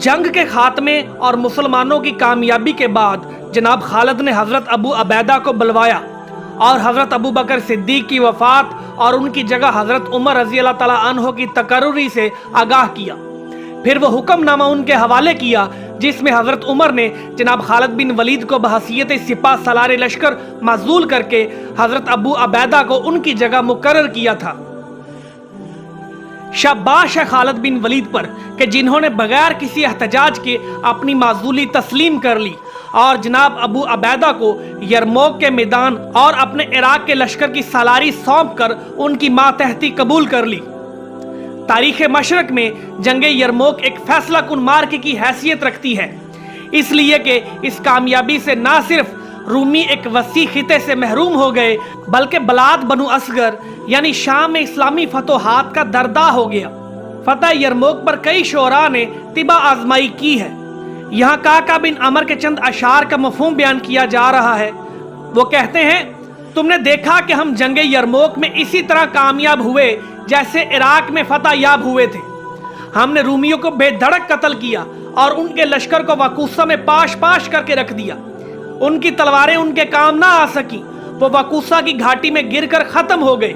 جنگ کے خاتمے اور مسلمانوں کی کامیابی کے بعد جناب خالد نے حضرت ابو عبیدہ کو بلوایا اور حضرت ابو بکر صدیق کی وفات اور ان کی جگہ حضرت عمر رضی اللہ تعالیٰ عنہ کی تقرری سے آگاہ کیا۔ پھر وہ حکم نامہ ان کے حوالے کیا جس میں حضرت عمر نے جناب خالد بن ولید کو بحیثیت سپاہ سالار لشکر معزول کر کے حضرت ابو عبیدہ کو ان کی جگہ مقرر کیا تھا۔ شاباش ہے خالد بن ولید پر کہ جنہوں نے بغیر کسی احتجاج کے اپنی معزولی تسلیم کر لی اور جناب ابو عبیدہ کو یرموک کے میدان اور اپنے عراق کے لشکر کی سالاری سونپ کر ان کی ماتحتی قبول کر لی۔ تاریخ مشرق میں جنگ یرموک ایک فیصلہ کن مارکے کی حیثیت رکھتی ہے، اس لیے کہ اس کامیابی سے نہ صرف رومی ایک وسیع خطے سے محروم ہو گئے بلکہ بلاد بنو اصغر یعنی شام میں اسلامی فتوحات کا دردہ ہو گیا۔ فتح یرموک پر کئی شعراء نے طبع آزمائی کی ہے۔ یہاں کعکہ بن عمر کے چند اشعار کا مفہوم بیان کیا جا رہا ہے۔ وہ کہتے ہیں، تم نے دیکھا کہ ہم جنگ یرموک میں اسی طرح کامیاب ہوئے جیسے عراق میں فتح یاب ہوئے تھے۔ ہم نے رومیوں کو بے دھڑک قتل کیا اور ان کے لشکر کو وقوسہ میں پاش پاش کر کے رکھ دیا۔ ان کی تلواریں ان کے کام نہ آ سکی، وہ وقوسہ کی گھاٹی میں گر کر ختم ہو گئے۔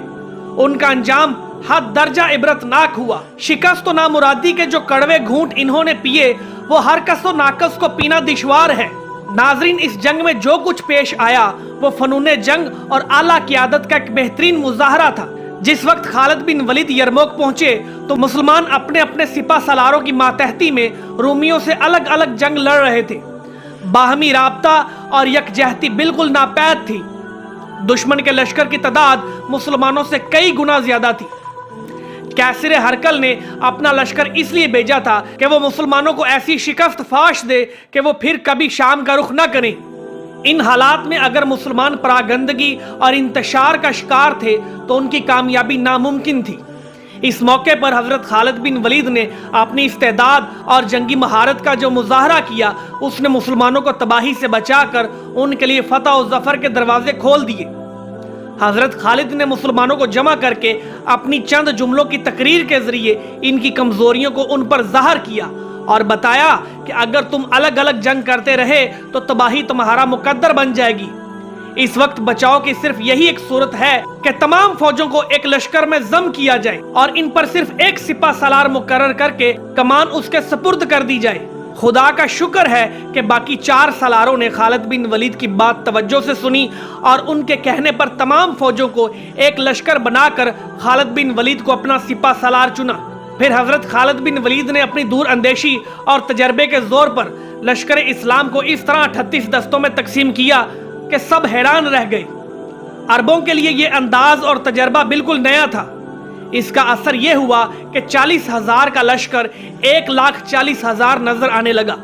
ان کا انجام حد درجہ عبرتناک ہوا۔ شکست و نامرادی کے جو کڑوے گھونٹ انہوں نے پیے وہ ہر کس و ناکس کو پینا دشوار ہے۔ ناظرین، اس جنگ میں جو کچھ پیش آیا وہ فنون جنگ اور اعلیٰ قیادت کا ایک بہترین مظاہرہ تھا۔ جس وقت خالد بن ولید یرموک پہنچے تو مسلمان اپنے اپنے سپہ سالاروں کی ماتحتی میں رومیوں سے الگ الگ جنگ لڑ رہے تھے۔ باہمی رابطہ اور یکجہتی بالکل ناپید تھی۔ دشمن کے لشکر کی تعداد مسلمانوں سے کئی گنا زیادہ تھی۔ کیسر ہرقل نے اپنا لشکر اس لیے بھیجا تھا کہ وہ مسلمانوں کو ایسی شکست فاش دے کہ وہ پھر کبھی شام کا رخ نہ کریں۔ ان حالات میں اگر مسلمان پراگندگی اور انتشار کا شکار تھے تو ان کی کامیابی ناممکن تھی۔ اس موقع پر حضرت خالد بن ولید نے اپنی استعداد اور جنگی مہارت کا جو مظاہرہ کیا، اس نے مسلمانوں کو تباہی سے بچا کر ان کے لیے فتح و ظفر کے دروازے کھول دیے۔ حضرت خالد نے مسلمانوں کو جمع کر کے اپنی چند جملوں کی تقریر کے ذریعے ان کی کمزوریوں کو ان پر ظاہر کیا اور بتایا کہ اگر تم الگ الگ جنگ کرتے رہے تو تباہی تمہارا مقدر بن جائے گی۔ اس وقت بچاؤ کی صرف یہی ایک صورت ہے کہ تمام فوجوں کو ایک لشکر میں ضم کیا جائے اور ان پر صرف ایک سپہ سالار مقرر کر کے کمان اس کے سپرد کر دی جائے۔ خدا کا شکر ہے کہ باقی 4 سالاروں نے خالد بن ولید کی بات توجہ سے سنی اور ان کے کہنے پر تمام فوجوں کو ایک لشکر بنا کر خالد بن ولید کو اپنا سپہ سالار چنا۔ پھر حضرت خالد بن ولید نے اپنی دور اندیشی اور تجربے کے زور پر لشکر اسلام کو اس طرح 38 دستوں میں تقسیم کیا کہ سب حیران رہ گئے۔ عربوں کے لیے یہ انداز اور تجربہ بالکل نیا تھا۔ اس کا اثر یہ ہوا کہ 40,000 کا لشکر 1,40,000 نظر آنے لگا۔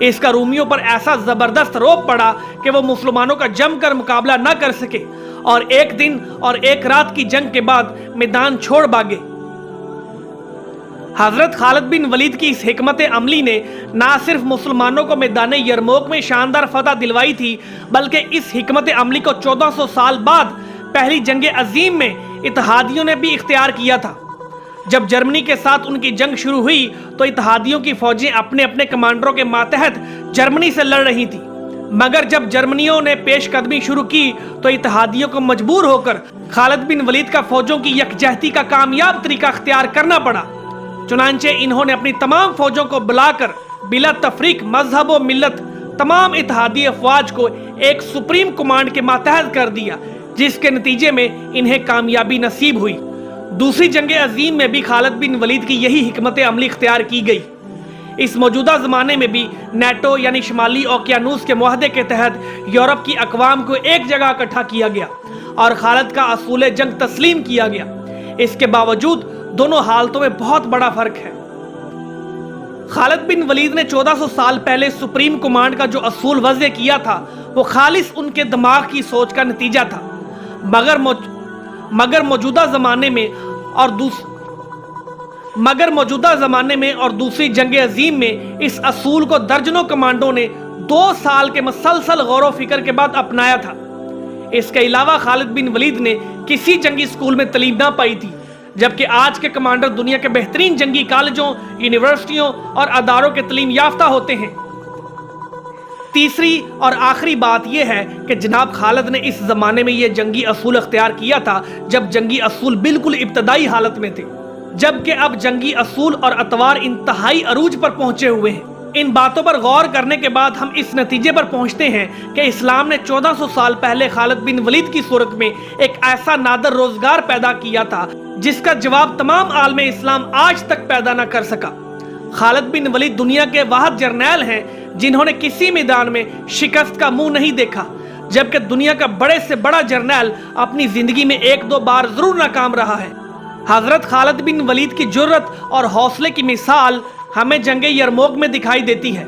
اس کا رومیوں پر ایسا زبردست روب پڑا کہ وہ مسلمانوں کا جم کر مقابلہ نہ کر سکے اور ایک دن اور ایک رات کی جنگ کے بعد میدان چھوڑ بھاگے۔ حضرت خالد بن ولید کی اس حکمت عملی نے نہ صرف مسلمانوں کو میدان یرموک میں شاندار فتح دلوائی تھی بلکہ اس حکمت عملی کو 1400 سال بعد پہلی جنگ عظیم میں اتحادیوں نے بھی اختیار کیا تھا۔ جب جرمنی کے ساتھ ان کی جنگ شروع ہوئی تو اتحادیوں کی فوجیں اپنے اپنے کمانڈروں کے ماتحت جرمنی سے لڑ رہی تھیں، مگر جب جرمنیوں نے پیش قدمی شروع کی تو اتحادیوں کو مجبور ہو کر خالد بن ولید کا فوجوں کی یکجہتی کا کامیاب طریقہ اختیار کرنا پڑا۔ چنانچہ انہوں نے اپنی تمام فوجوں کو بلا کر بلا تفریق مذہب و ملت تمام اتحادی افواج کو ایک سپریم کمانڈ کے ماتحت کر دیا، جس کے نتیجے میں انہیں کامیابی نصیب ہوئی۔ دوسری جنگ عظیم میں بھی خالد بن ولید کی یہی حکمت عملی اختیار کی گئی۔ اس موجودہ زمانے میں بھی نیٹو یعنی شمالی اوقیانوس کے معاہدے کے تحت یورپ کی اقوام کو ایک جگہ اکٹھا کیا گیا اور خالد کا اصول جنگ تسلیم کیا گیا۔ اس کے باوجود دونوں حالتوں میں بہت بڑا فرق ہے۔ خالد بن ولید نے 1400 سال پہلے سپریم کمانڈ کا جو اصول وضع کیا تھا وہ خالص ان کے دماغ کی سوچ کا نتیجہ تھا، مگر موجودہ زمانے میں اور دوسری جنگ عظیم میں اس اصول کو درجنوں کمانڈوں نے 2 سال کے مسلسل غور و فکر کے بعد اپنایا تھا۔ اس کے علاوہ خالد بن ولید نے کسی جنگی اسکول میں تعلیم نہ پائی تھی، जबकि आज के कमांडर दुनिया के बेहतरीन जंगी कॉलेजों, यूनिवर्सिटियों और अदारों के तालीम याफ्ता होते हैं। तीसरी और आखिरी बात यह है कि जनाब खालिद ने इस जमाने में यह जंगी असूल अख्तियार किया था जब जंगी असूल बिल्कुल इब्तदाई हालत में थे, जबकि अब जंगी असूल और अतवार इंतहाई अरूज पर पहुंचे हुए हैं। इन बातों पर गौर करने के बाद हम इस नतीजे पर पहुंचते हैं कि इस्लाम ने 1400 साल पहले खालिद बिन वलीद की सूरत में एक ऐसा नादर रोजगार पैदा किया था जिसका जवाब तमाम आलम इस्लाम आज तक पैदा न कर सका। खालिद बिन वलीद दुनिया के वाहिद जर्नैल हैं जिन्होंने किसी मैदान में शिकस्त का मुंह नहीं देखा, जबकि दुनिया का बड़े से बड़ा जर्नैल अपनी जिंदगी में एक दो बार जरूर नाकाम रहा है। हजरत खालिद बिन वलीद की जुर्रत और हौसले की मिसाल हमें जंगे यरमूक में दिखाई देती है।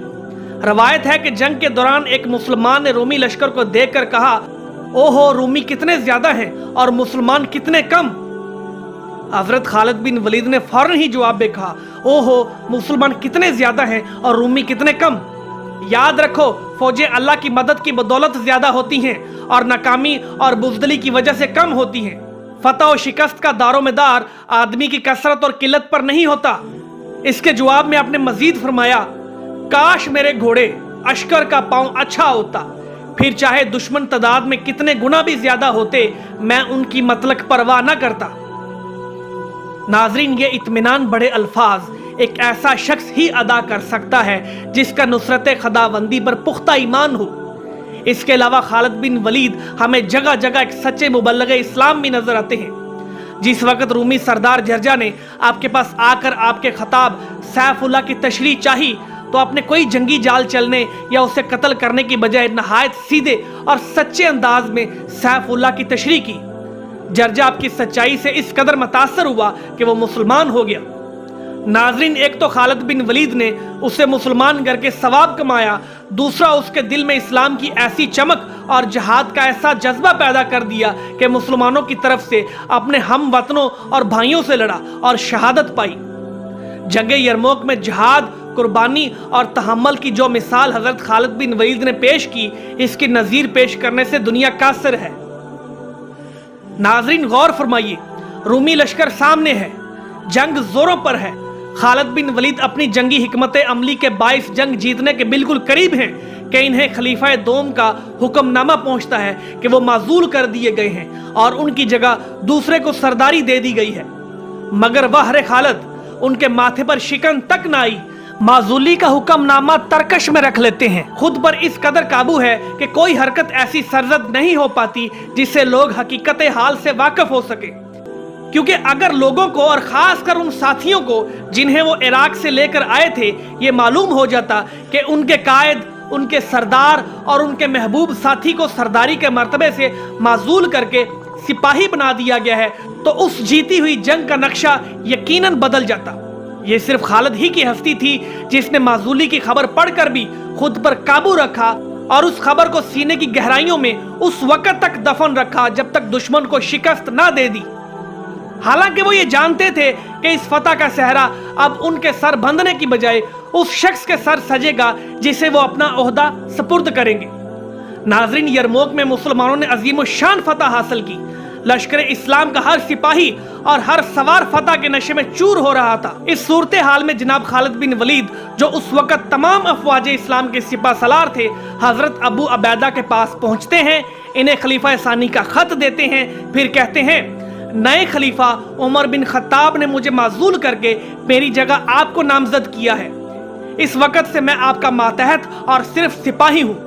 रवायत है कि जंग के दौरान एक मुसलमान ने रोमी लश्कर को देखकर कहा, ओहो रूमी कितने ज्यादा हैं और मुसलमान कितने कम। हजरत खालिद बिन वलीद ने फौरन ही जवाब में कहा, ओहो मुसलमान कितने ज्यादा हैं और रूमी कितने कम। याद रखो, फौजें अल्लाह की मदद की बदौलत ज्यादा होती हैं और नाकामी और बुज़दिली की वजह से कम होती हैं। फतह और शिकस्त का दारोमदार आदमी की कसरत और किल्लत पर नहीं होता। इसके जवाब में आपने मजीद फरमाया, काश मेरे घोड़े अश्कर का पांव अच्छा होता, फिर चाहे दुश्मन तादाद में कितने गुना भी ज्यादा होते, मैं उनकी मतलक परवाह न करता। नाजरीन, ये इत्मीनान बड़े अल्फाज एक ऐसा शख्स ही अदा कर सकता है जिसका नुसरत खुदाबंदी पर पुख्ता ईमान हो। इसके अलावा खालिद बिन वलीद हमें जगह जगह एक सच्चे मुबल्लिग इस्लाम भी नजर आते हैं। जिस वक्त रूमी सरदार जर्जा ने आपके पास आकर आपके खिताब सैफुल्लाह की तशरीह चाही तो आपने कोई जंगी जाल चलने या उसे कत्ल करने की बजाय नहायत सीधे और सच्चे अंदाज में सैफुल्लाह की तशरीह की। जर्जा आपकी सच्चाई से इस कदर मुतासर हुआ कि वो मुसलमान हो गया। नाजरीन, एक तो खालिद बिन वलीद ने उसे मुसलमान करके सवाब कमाया, दूसरा उसके दिल में इस्लाम की ऐसी चमक और जहाद का ऐसा जज्बा पैदा कर दिया कि मुसलमानों की तरफ से अपने हम वतनों और भाइयों से लड़ा और शहादत पाई। जंगे यरमूक में जहाद, कुर्बानी और तहम्मुल की जो मिसाल हजरत खालिद बिन वलीद ने पेश की, इसकी नज़ीर पेश करने से दुनिया कासिर है। नाजरीन गौर फरमाइए, रूमी लश्कर सामने है, जंग जोरों पर है। खालिद बिन वलीद अपनी जंगी हिकमत अमली के बाइस जंग जीतने के बिल्कुल करीब हैं कि इन्हें खलीफा दोम का हुक्मनामा पहुंचता है कि वो माजूल कर दिए गए हैं और उनकी जगह दूसरे को सरदारी दे दी गई है। मगर वाह रे खालिद, उनके माथे पर शिकन तक न आई। माजूली का हुक्मनामा तरकश में रख लेते हैं। खुद पर इस कदर काबू है कि कोई हरकत ऐसी सरजद नहीं हो पाती जिससे लोग हकीकत हाल से वाकिफ हो सके। क्योंकि अगर लोगों को और खासकर उन साथियों को जिन्हें वो इराक से लेकर आए थे ये मालूम हो जाता कि उनके कायद, उनके सरदार और उनके महबूब साथी को सरदारी के मर्तबे से माजूल करके सिपाही बना दिया गया है, तो उस जीती हुई जंग का नक्शा यकीनन बदल जाता। ये सिर्फ खालिद ही की हस्ती थी जिसने माजूली की खबर पढ़कर भी खुद पर काबू रखा और उस खबर को सीने की गहराइयों में उस वक्त तक दफन रखा जब तक दुश्मन को शिकस्त ना दे दी। हालांकि वो ये जानते थे कि इस फतह का सहरा अब उनके सर बंधने की बजाय उस शख्स के सर सजेगा जिसे वो अपना ओहदा सपुर्द करेंगे। नाजरीन, यरमूक में मुसलमानों ने अजीम शान फतह हासिल की। लश्कर इस्लाम का हर सिपाही और हर सवार फतह के नशे में चूर हो रहा था। इस सूरत हाल में जनाब खालिद बिन वलीद, जो उस वक्त तमाम अफवाज इस्लाम के सिपा सलार थे, हजरत अबू अबैदा के पास पहुंचते हैं, इन्हें खलीफा सानी का खत देते हैं, फिर कहते हैं, नए खलीफा उमर बिन खत्ताब ने मुझे माजूल करके मेरी जगह आपको नामजद किया है। इस वक्त से मैं आपका मातहत और सिर्फ सिपाही हूँ।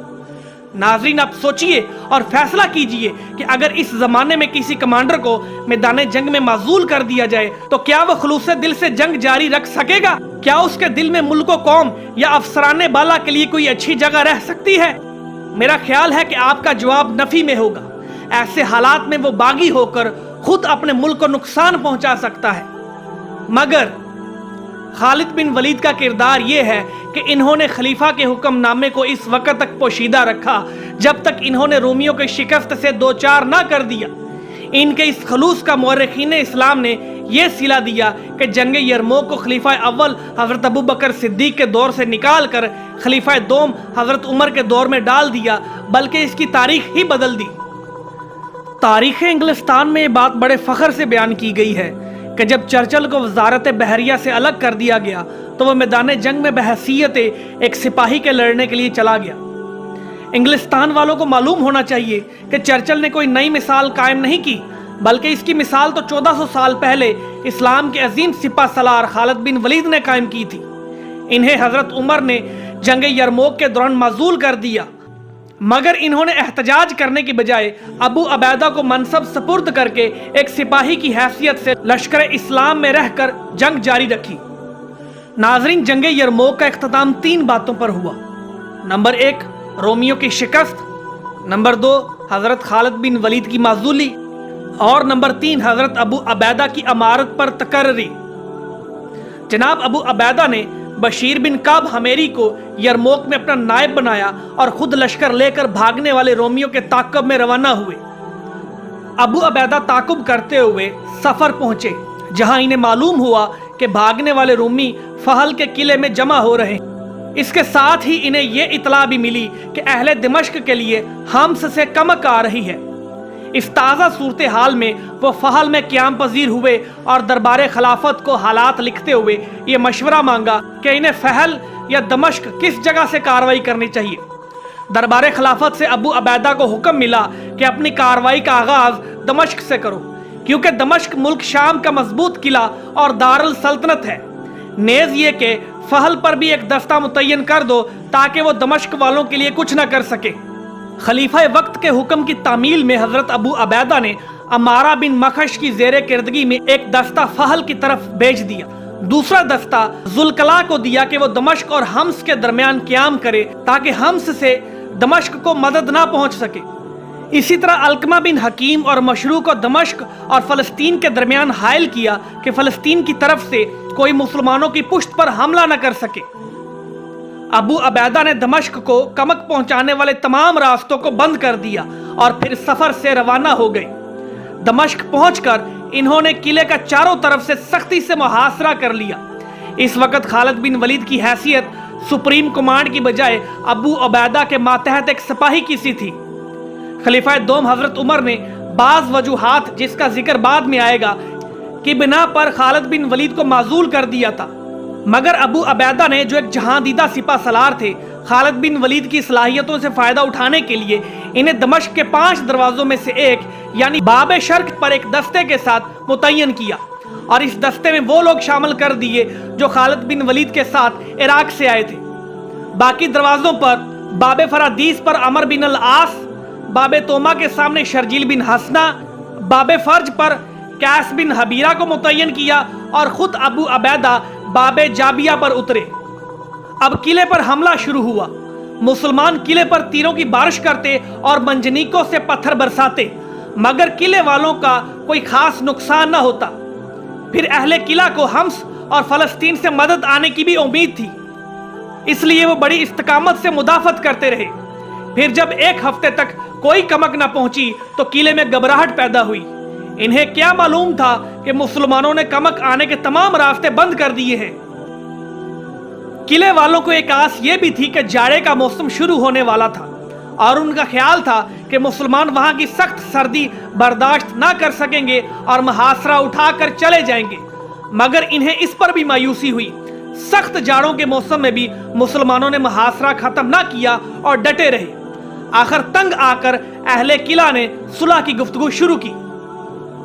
नाजरीन, आप सोचिए और फैसला कीजिए कि अगर इस जमाने में किसी कमांडर को मैदान जंग में माजूल कर दिया जाए तो क्या वह खुलूस दिल से जंग जारी रख सकेगा? क्या उसके दिल में मुल्को कौम या अफसराने बाला के लिए कोई अच्छी जगह रह सकती है? मेरा ख्याल है कि आपका जवाब नफी में होगा। ऐसे हालात में वो बागी होकर खुद अपने मुल्क को नुकसान पहुंचा सकता है। मगर खालिद बिन वलीद का किरदार यह है कि इन्होंने खलीफा के हुक्मनामे को इस वक्त तक पोशीदा रखा जब तक इन्होंने रोमियों की शिकस्त से दो चार ना कर दिया। इनके इस खलूस का मुअर्रिखीन इस्लाम ने यह सिला दिया कि जंग यरमूक को खलीफा अव्वल हजरत अबू बकर सिद्दीक के दौर से निकाल कर खलीफा दोम हजरत उमर के दौर में डाल दिया, बल्कि इसकी तारीख ही बदल दी। तारीख़ इंग्लिस्तान में ये बात बड़े फ़ख्र से बयान की गई है کہ جب چرچل کو وزارت بحریہ سے الگ کر دیا گیا تو وہ میدان جنگ میں بحیثیت ایک سپاہی کے لڑنے کے لیے چلا گیا۔ انگلستان والوں کو معلوم ہونا چاہیے کہ چرچل نے کوئی نئی مثال قائم نہیں کی، بلکہ اس کی مثال تو 1400 سال پہلے اسلام کے عظیم سپہ سالار خالد بن ولید نے قائم کی تھی۔ انہیں حضرت عمر نے جنگ یرموک کے دوران معزول کر دیا، مگر انہوں نے احتجاج کرنے کی بجائے ابو عبیدہ کو منصب سپرد کر کے ایک سپاہی کی حیثیت سے لشکر اسلام میں رہ کر جنگ جاری رکھی۔ ناظرین، جنگ یرموک کا اختتام 3 باتوں پر ہوا۔ نمبر 1، رومیوں کی شکست، نمبر 2، حضرت خالد بن ولید کی معزولی، اور نمبر 3، حضرت ابو عبیدہ کی امارت پر تقرری۔ جناب ابو عبیدہ نے بشیر بن کعب حمیری کو یرموک میں اپنا نائب بنایا اور خود لشکر لے کر بھاگنے والے رومیوں کے تعاقب میں روانہ ہوئے۔ ابو عبیدہ تعاقب کرتے ہوئے سفر پہنچے، جہاں انہیں معلوم ہوا کہ بھاگنے والے رومی فہل کے قلعے میں جمع ہو رہے ہیں۔ اس کے ساتھ ہی انہیں یہ اطلاع بھی ملی کہ اہل دمشق کے لیے حمص سے کمک آ رہی ہے۔ اس تازہ صورتحال میں وہ فہل میں قیام پذیر ہوئے اور دربار خلافت کو حالات لکھتے ہوئے یہ مشورہ مانگا کہ انہیں فہل یا دمشق کس جگہ سے کارروائی کرنی چاہیے۔ دربار خلافت سے ابو عبیدہ کو حکم ملا کہ اپنی کارروائی کا آغاز دمشق سے کرو، کیونکہ دمشق ملک شام کا مضبوط قلعہ اور دارالسلطنت ہے۔ نیز یہ کہ فہل پر بھی ایک دستہ متعین کر دو تاکہ وہ دمشق والوں کے لیے کچھ نہ کر سکے۔ خلیفہ وقت کے حکم کی تعمیل میں حضرت ابو عبیدہ نے امارہ بن مخش کی زیر کردگی میں ایک دستہ فہل کی طرف بھیج دیا، دوسرا دستہ ذوالقلع کو دیا کہ وہ دمشق اور حمص کے درمیان قیام کرے تاکہ حمص سے دمشق کو مدد نہ پہنچ سکے۔ اسی طرح علقمہ بن حکیم اور مشروع کو دمشق اور فلسطین کے درمیان حائل کیا کہ فلسطین کی طرف سے کوئی مسلمانوں کی پشت پر حملہ نہ کر سکے۔ ابو عبیدہ نے دمشق کو کمک پہنچانے والے تمام راستوں کو بند کر دیا اور پھر سفر سے روانہ ہو گئے۔ دمشق پہنچ کر انہوں نے قلعے کا چاروں طرف سے سختی سے محاصرہ کر لیا۔ اس وقت خالد بن ولید کی حیثیت سپریم کمانڈ کی بجائے ابو عبیدہ کے ماتحت ایک سپاہی کی سی تھی۔ خلیفہ دوم حضرت عمر نے بعض وجوہات، جس کا ذکر بعد میں آئے گا، کی بنا پر خالد بن ولید کو معزول کر دیا تھا، مگر ابو عبیدہ نے، جو ایک جہاں دیدہ سپہ سالار تھے، خالد بن ولید کی صلاحیتوں سے فائدہ اٹھانے کے لیے انہیں دمشق کے 5 دروازوں میں سے ایک یعنی باب شرق پر ایک دستے کے ساتھ متعین کیا، اور اس دستے میں وہ لوگ شامل کر دیے جو خالد بن ولید کے ساتھ عراق سے آئے تھے۔ باقی دروازوں پر باب فرادیس پر عمر بن العاص، باب توما کے سامنے شرجیل بن حسنہ، باب فرج پر کیس بن حبیرہ کو متعین کیا، اور خود ابو عبیدہ باب جابیہ پر اترے۔ اب قلعے پر حملہ شروع ہوا۔ مسلمان قلعے پر تیروں کی بارش کرتے اور منجنیقوں سے پتھر برساتے، مگر قلعے والوں کا کوئی خاص نقصان نہ ہوتا۔ پھر اہل قلعہ کو حمص اور فلسطین سے مدد آنے کی بھی امید تھی، اس لیے وہ بڑی استقامت سے مدافعت کرتے رہے۔ پھر جب 1 ہفتے تک کوئی کمک نہ پہنچی تو قلعے میں گھبراہٹ پیدا ہوئی۔ انہیں کیا معلوم تھا کہ مسلمانوں نے کمک آنے کے تمام راستے بند کر دیے ہیں۔ قلعے والوں کو ایک آس یہ بھی تھی کہ جاڑے کا موسم شروع ہونے والا تھا، اور ان کا خیال تھا کہ مسلمان وہاں کی سخت سردی برداشت نہ کر سکیں گے اور محاصرہ اٹھا کر چلے جائیں گے، مگر انہیں اس پر بھی مایوسی ہوئی۔ سخت جاڑوں کے موسم میں بھی مسلمانوں نے محاصرہ ختم نہ کیا اور ڈٹے رہے۔ آخر تنگ آ کر اہل قلعہ نے صلح کی گفتگو شروع کی۔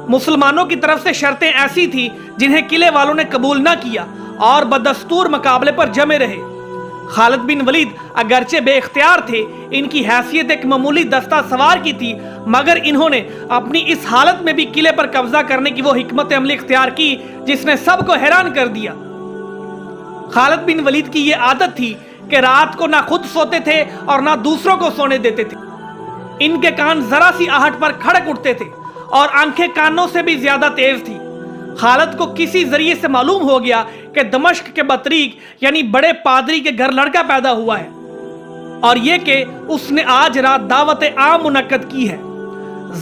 مسلمانوں کی طرف سے شرطیں ایسی تھیں جنہیں قلعے والوں نے قبول نہ کیا اور بدستور مقابلے پر جمے رہے۔ خالد بن ولید اگرچہ بے اختیار تھے، ان کی حیثیت ایک معمولی دستہ سوار کی تھی، مگر انہوں نے اپنی اس حالت میں بھی قلعے پر قبضہ کرنے کی وہ حکمت عملی اختیار کی جس نے سب کو حیران کر دیا۔ خالد بن ولید کی یہ عادت تھی کہ رات کو نہ خود سوتے تھے اور نہ دوسروں کو سونے دیتے تھے۔ ان کے کان ذرا سی آہٹ پر کھڑک اٹھتے تھے اور آنکھیں کانوں سے بھی زیادہ تیز تھی۔ خالد کو کسی ذریعے سے معلوم ہو گیا کہ دمشق کے بطریق یعنی بڑے پادری کے گھر لڑکا پیدا ہوا ہے، اور یہ کہ اس نے آج رات دعوت عام منعقد کی ہے۔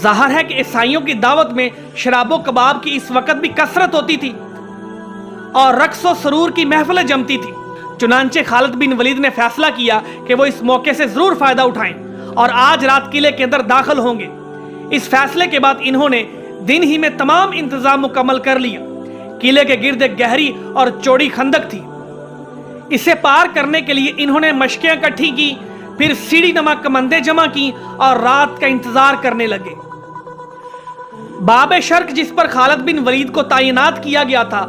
ظاہر ہے کہ عیسائیوں کی دعوت میں شراب و کباب کی اس وقت بھی کثرت ہوتی تھی اور رقص و سرور کی محفلیں جمتی تھی۔ چنانچہ خالد بن ولید نے فیصلہ کیا کہ وہ اس موقع سے ضرور فائدہ اٹھائیں اور آج رات قلعے کے اندر داخل ہوں گے۔ اس فیصلے کے بعد انہوں نے دن ہی میں تمام انتظام مکمل کر لیا۔ किले के गिर्द एक गहरी और चौड़ी खंदक थी। इसे पार करने के लिए इन्होंने मशकें इकट्ठी की, फिर सीढ़ी नमा कमंदे जमा की और रात का इंतजार करने लगे। बाब शर्क जिस पर खालिद बिन वलीद को तैनात किया गया था,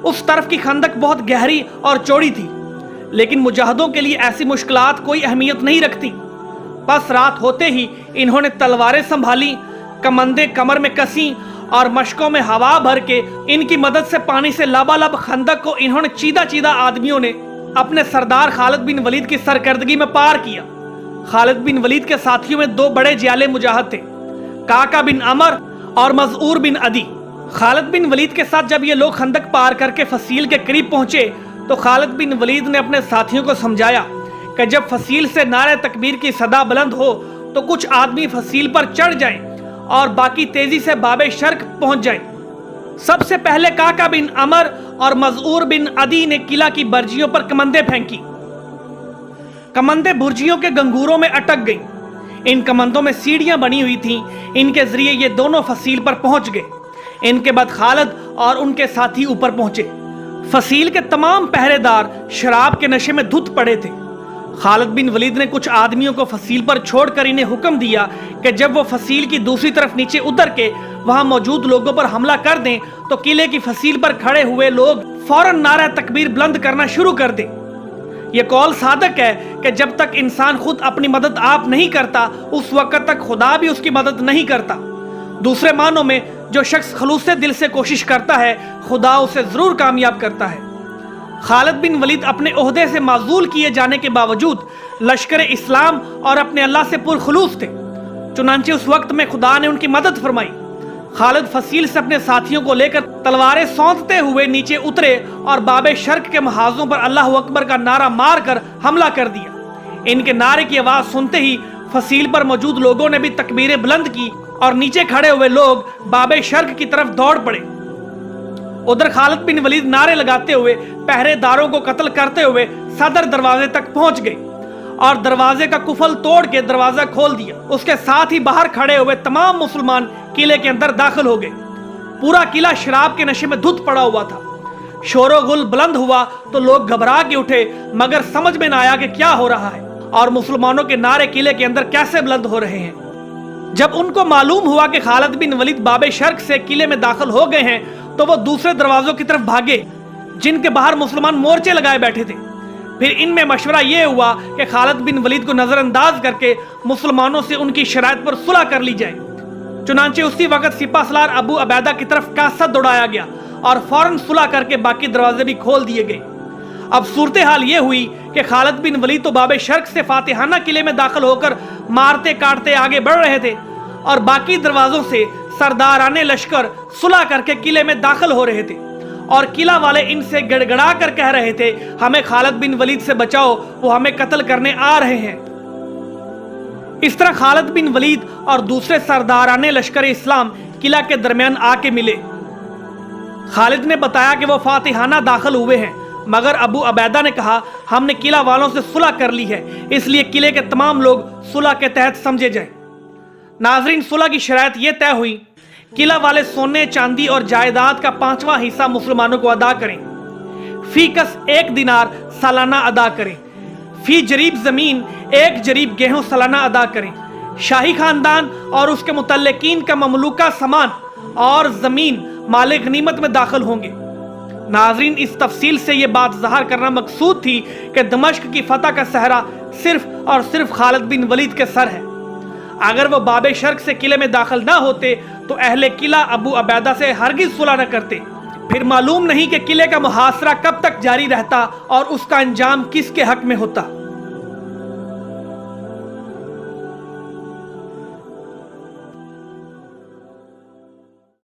उस तरफ की खंदक बहुत गहरी और चौड़ी थी, लेकिन मुजाहिदों के लिए ऐसी मुश्किलात कोई अहमियत नहीं रखती। बस रात होते ही इन्होंने तलवारें संभाली, कमंदे कमर में कसी और मशकों में हवा भर के इनकी मदद से पानी से लबालब खंदक को इन्होंने चीदा चीदा आदमियों ने अपने सरदार खालिद बिन वलीद की सरकर्दगी में पार किया। खालिद बिन वलीद के साथियों में दो बड़े जियाले मुजाहिद थे, काका बिन अमर और मजऊर बिन अदी। खालिद बिन वलीद के साथ जब ये लोग खंदक पार करके फसील के करीब पहुंचे तो खालिद बिन वलीद ने अपने साथियों को समझाया कि जब फसील से नारे तकबीर की सदा बुलंद हो तो कुछ आदमी फसील पर चढ़ जाएं और बाकी तेजी से बाबे शर्क पहुंच जाएं। सबसे पहले काका बिन अमर और मजऊर बिन अदी ने किला की बर्जियों पर कमंदे फेंकी। कमंदे बुर्जियों के गंगूरों में अटक गईं। इन कमंदों में सीढ़ियां बनी हुई थीं, इनके जरिए ये दोनों फसील पर पहुंच गए। इनके बाद खालिद और उनके साथी ऊपर पहुंचे। फसील के तमाम पहरेदार शराब के नशे में धुत पड़े थे। खालिद बिन वलीद ने कुछ आदमियों को फसील पर छोड़कर इन्हें हुक्म दिया कि जब वो फसील की दूसरी तरफ नीचे उतर के वहां मौजूद लोगों पर हमला कर दें तो किले की फसील पर खड़े हुए लोग फौरन नारा तकबीर बुलंद करना शुरू कर दें। यह कौल सादक है कि जब तक इंसान खुद अपनी मदद आप नहीं करता उस वक्त तक खुदा भी उसकी मदद नहीं करता। दूसरे मानों में जो शख्स खलूस से दिल से कोशिश करता है खुदा उसे जरूर कामयाब करता है। खालिद बिन वलीद अपने ओहदे से माजूल किए जाने के बावजूद लश्कर इस्लाम और अपने अल्लाह से पुरखलूस थे, चुनांचे उस वक्त में खुदा ने उनकी मदद फरमाई। खालिद फसील से अपने साथियों को लेकर तलवारें सौंधते हुए नीचे उतरे और बाबे शर्क के महाजों पर अल्लाह अकबर का नारा मारकर हमला कर दिया। इनके नारे की आवाज सुनते ही फसील पर मौजूद लोगों ने भी तकबीरें बुलंद की और नीचे खड़े हुए लोग बाबे शर्क की तरफ दौड़ पड़े। उधर खालिद बिन वलीद नारे लगाते हुए पहरेदारों को कत्ल करते हुए सदर दरवाजे तक पहुंच गए और दरवाजे का कुफल तोड़ के दरवाजा खोल दिया। उसके साथ ही बाहर खड़े हुए तमाम मुसलमान किले के अंदर दाखिल हो गए। पूरा किला शराब के नशे में धुत पड़ा हुआ था। शोरो गुल बुलंद हुआ तो लोग घबरा के उठे, मगर समझ में न आया कि क्या हो रहा है और मुसलमानों के नारे किले के अंदर कैसे बुलंद हो रहे हैं। जब उनको मालूम हुआ कि खालिद बिन वलीद बाबे शर्क से किले में दाखिल हो गए हैं तो वो दूसरे दरवाजों की तरफ भागे जिनके बाहर मुसलमान मोर्चे लगाए बैठे थे। फिर इनमें मशवरा यह हुआ कि खालिद बिन वलीद को नजरअंदाज करके मुसलमानों से उनकी शराइत पर सुलह कर ली जाए। चुनांचे उसी वक्त सिपाहसालार अबू अबैदा की तरफ कासद दौड़ाया गया और फौरन सुलह करके बाकी दरवाजे भी खोल दिए गए। अब सूरत हाल ये हुई कि खालिद बिन वलीद तो बाबे शर्क से फातिहाना किले में दाखिल होकर मारते काटते आगे बढ़ रहे थे और बाकी दरवाजों से सरदाराने लश्कर सुलह करके किले में दाखिल हो रहे थे और किला वाले इनसे गड़गड़ा कर कह रहे थे, हमें खालिद बिन वलीद से बचाओ, वो हमें कत्ल करने आ रहे हैं। इस तरह खालिद बिन वलीद और दूसरे सरदाराने लश्कर इस्लाम किला के दरमियान आके मिले। खालिद ने बताया कि वो फातिहाना दाखिल हुए हैं, मगर अबू अबैदा ने कहा हमने किला वालों से सुलह कर ली है, इसलिए किले के तमाम लोग सुलह के तहत समझे जाएं। नाजरीन, सुलह की शराइत यह तय हुई, किला वाले सोने चांदी और जायदाद का 5वां हिस्सा मुसलमानों को अदा करें, फी कस 1 दिनार सालाना अदा करें, फी जरीब जमीन 1 जरीब गेहूं सालाना अदा करें। शाही खानदान और उसके मुतल्लिकीन का ममलूका सामान और जमीन माले गनीमत में दाखिल होंगे। नाजरीन, इस तफसील से यह बात ज़ाहिर करना मकसूद थी कि दमिश्क की फतह का सहरा सिर्फ और सिर्फ खालिद बिन वलीद के सर है। अगर वो बाबे शर्क से किले में दाखिल ना होते तो अहले किला अबू अबैदा से हरगिज सुलह न करते। फिर मालूम नहीं कि किले का मुहासरा कब तक जारी रहता और उसका अंजाम किसके हक में होता।